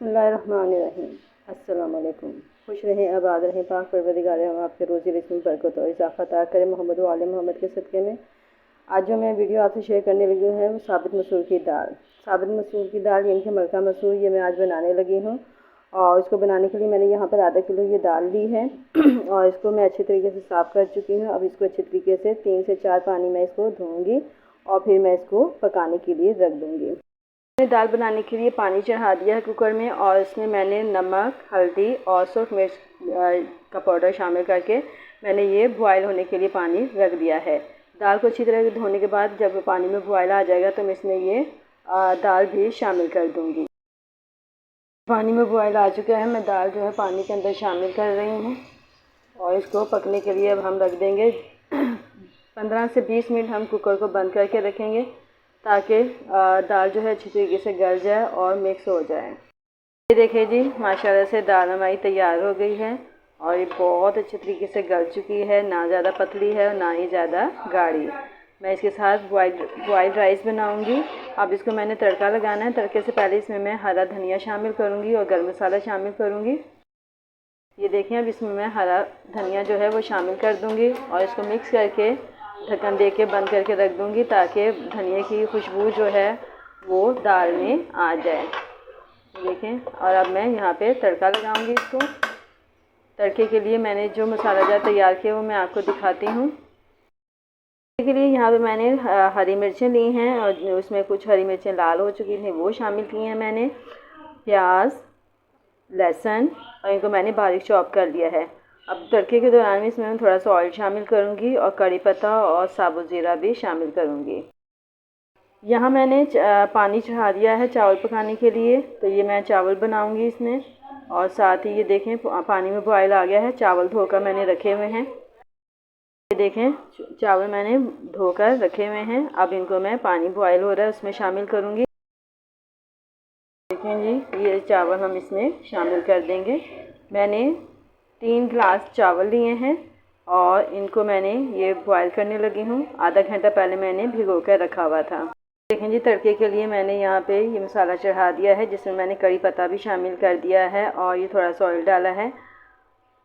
बिस्मिल्लाहिर्रहमानिर्रहीम। अस्सलाम वालेकुम। खुश रहें, आबाद रहें, पाक परवरदिगार हम आपके रोज़ी रिज़्क़ में बरकत और इज़ाफ़ा अता करे मोहम्मद व आले मोहम्मद के सदक़े में। आज जो मैं वीडियो आपसे शेयर करने लगी हूँ वो साबित मसूर की दाल। साबित मसूर की दाल यानी कि मलका मसूर, ये मैं आज बनाने लगी हूँ। और इसको बनाने के लिए मैंने यहाँ पर आधा किलो ये दाल ली है और इसको मैं अच्छे तरीके से साफ़ कर चुकी हूँ। अब इसको अच्छे तरीके से 3 से 4 पानी में इसको धोऊँगी और फिर मैं इसको पकाने के लिए रख दूँगी। मैंने दाल बनाने के लिए पानी चढ़ा दिया है कुकर में और इसमें मैंने नमक, हल्दी और सुर्ख मिर्च का पाउडर शामिल करके मैंने ये बॉयल होने के लिए पानी रख दिया है। दाल को अच्छी तरह से धोने के बाद जब पानी में बॉयल आ जाएगा तो मैं इसमें ये दाल भी शामिल कर दूँगी। पानी में बॉयल आ चुका है, मैं दाल जो है पानी के अंदर शामिल कर रही हूँ और इसको पकने के लिए अब हम रख देंगे 15 से 20 मिनट हम कुकर को बंद करके रखेंगे ताकि दाल जो है अच्छी तरीके से गल जाए और मिक्स हो जाए। ये देखिए जी, माशाल्लाह से दाल हमारी तैयार हो गई है और ये बहुत अच्छे तरीके से गल चुकी है, ना ज़्यादा पतली है और ना ही ज़्यादा गाढ़ी। मैं इसके साथ बॉइल्ड राइस बनाऊंगी। अब इसको मैंने तड़का लगाना है। तड़के से पहले इसमें मैं हरा धनिया शामिल करूँगी और गरम मसाला शामिल करूँगी। ये देखें, अब इसमें मैं हरा धनिया जो है वो शामिल कर दूँगी और इसको मिक्स करके ढक्कन दे के बंद करके रख दूँगी ताकि धनिया की खुशबू जो है वो दाल में आ जाए। देखें, और अब मैं यहाँ पे तड़का लगाऊंगी इसको। तड़के के लिए मैंने जो मसाला जार तैयार किया वो मैं आपको दिखाती हूँ। के लिए यहाँ पे मैंने हरी मिर्चें ली हैं और उसमें कुछ हरी मिर्चें लाल हो चुकी थी वो शामिल की हैं मैंने। प्याज, लहसुन और इनको मैंने बारीक चॉप कर लिया है। अब तड़के के दौरान में इसमें मैं थोड़ा सा ऑयल शामिल करूँगी और कड़ी पत्ता और साबुत ज़ीरा भी शामिल करूँगी। यहाँ मैंने पानी चढ़ा दिया है चावल पकाने के लिए, तो ये मैं चावल बनाऊँगी इसमें। और साथ ही ये देखें पानी में बॉयल आ गया है, चावल धोकर मैंने रखे हुए हैं। ये देखें चावल मैंने धोकर रखे हुए हैं। अब इनको मैं पानी बॉयल हो रहा है उसमें शामिल करूँगी। देखें जी, ये चावल हम इसमें शामिल कर देंगे। मैंने 3 गिलास चावल लिए हैं और इनको मैंने ये बॉयल करने लगी हूँ। आधा घंटा पहले मैंने भिगो कर रखा हुआ था। देखें जी, तड़के के लिए मैंने यहाँ पे ये मसाला चढ़ा दिया है जिसमें मैंने कड़ी पत्ता भी शामिल कर दिया है और ये थोड़ा सा ऑयल डाला है।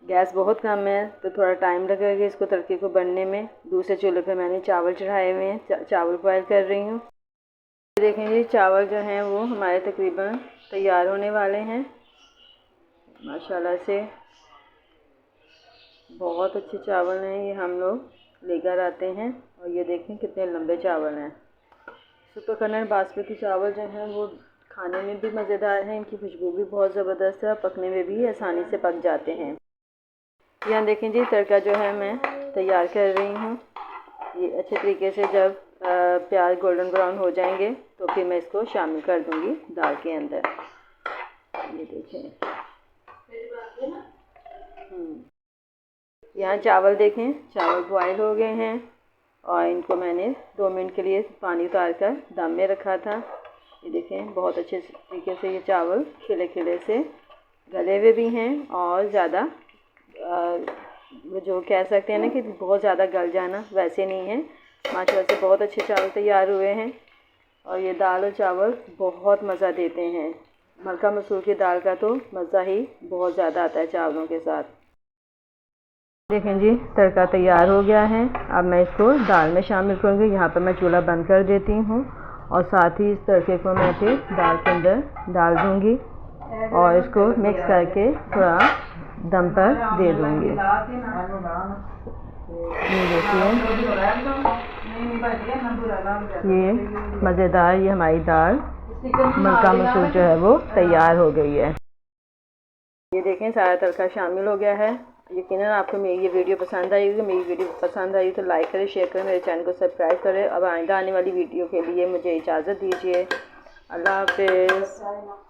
गैस बहुत कम है तो थोड़ा टाइम लगेगा इसको तड़के को बनने में। दूसरे चूल्हे पे मैंने चावल चढ़ाए हुए हैं, चावल बॉयल कर रही हूँ। देखें जी, चावल जो हैं वो हमारे तकरीबन तैयार होने वाले हैं। माशाल्लाह से बहुत अच्छे चावल हैं, ये हम लोग लेकर आते हैं। और ये देखें कितने लंबे चावल हैं। सुपर कन्नड़ बासमती चावल जो हैं वो खाने में भी मज़ेदार हैं, इनकी खुशबू भी बहुत ज़बरदस्त है, पकने में भी आसानी से पक जाते हैं। यहाँ देखें जी, तड़का जो है मैं तैयार कर रही हूँ। ये अच्छे तरीके से जब प्याज गोल्डन ब्राउन हो जाएंगे तो फिर मैं इसको शामिल कर दूँगी दाल के अंदर। ये देखें, यहाँ चावल देखें, चावल बॉयल हो गए हैं और इनको मैंने 2 मिनट के लिए पानी उतार कर दम में रखा था। ये देखें बहुत अच्छे तरीके से ये चावल खिले खिले से गले हुए भी हैं और ज़्यादा जो कह सकते हैं ना कि बहुत ज़्यादा गल जाना, वैसे नहीं है। माशाल्लाह से बहुत अच्छे चावल तैयार हुए हैं और ये दाल और चावल बहुत मज़ा देते हैं। मलका मसूर की दाल का तो मज़ा ही बहुत ज़्यादा आता है चावलों के साथ। देखें जी, तड़का तैयार हो गया है। अब मैं इसको दाल में शामिल करूँगी। यहाँ पर मैं चूल्हा बंद कर देती हूँ और साथ ही इस तड़के को मैं फिर दाल के अंदर डाल दूँगी और इसको मिक्स करके थोड़ा दम पर दे दूँगी। ये देखिए, ये मज़ेदार ये हमारी दाल मलका मसूर जो है वो तैयार हो गई है। ये देखें सारा तड़का शामिल हो गया है। यकीनन आपको मेरी ये वीडियो पसंद आई होगी। मेरी वीडियो पसंद आई तो लाइक करें, शेयर करें, मेरे चैनल को सब्सक्राइब करें। अब आइंदा आने वाली वीडियो के लिए मुझे इजाज़त दीजिए। अल्लाह हाफ़िज़।